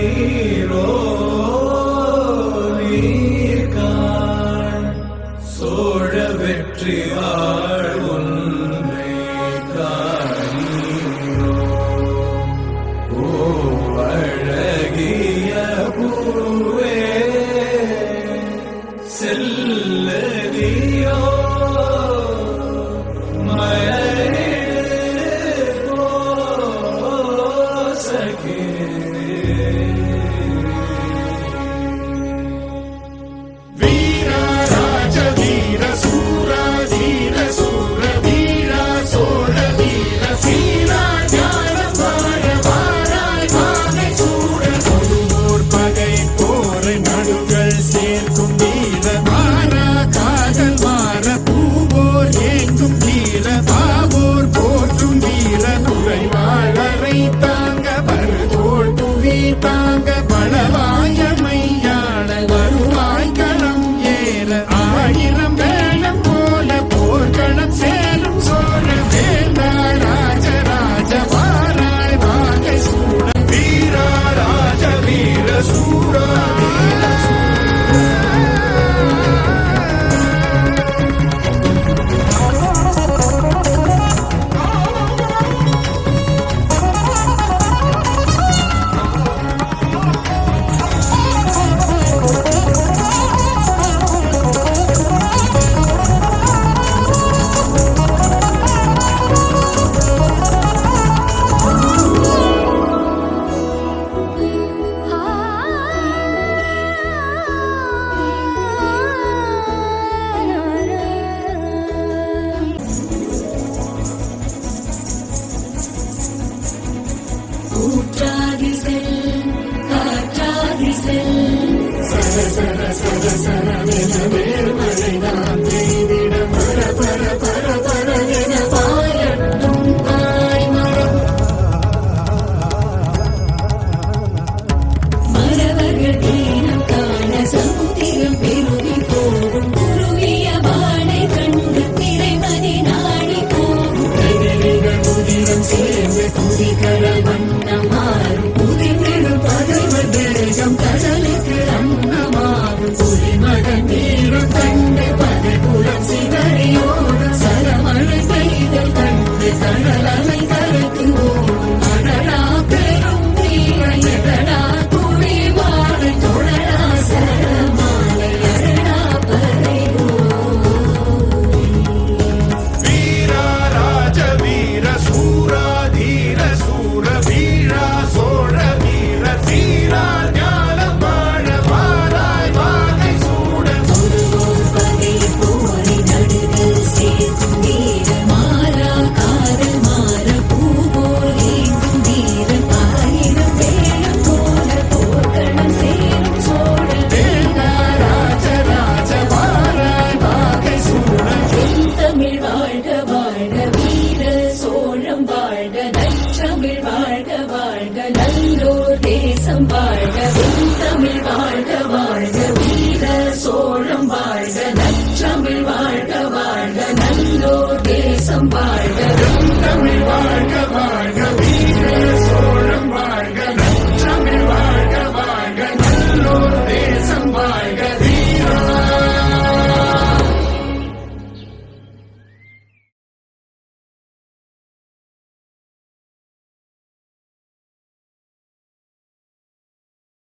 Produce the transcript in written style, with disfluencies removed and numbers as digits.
நீரோ நீர்கான் சோழ வெற்றி வாழ் ஒன்றை காணீரோ ஓ அழகிய பூவே செல்லதியோ சேர்க்கும் வீர மாறா காதல் மாற பூவோர் ஏங்கும் வீர பாவோர் போற்றும் வீர குறைவாளரை தாங்க பருதோள் புவி தாங்க பலவாயமையான வருவாய் களம் ஏற ஆயிரம் வேளம் போல போர்க்களம் சேரும் சோழ வேந்தா ராஜராஜ வாராய் வாகை சூட வீரா ராஜ வீர சூரா வாழ்க நல்லோர் தேசம் வாழ்க தமிழ் வாழ்க வாழ்க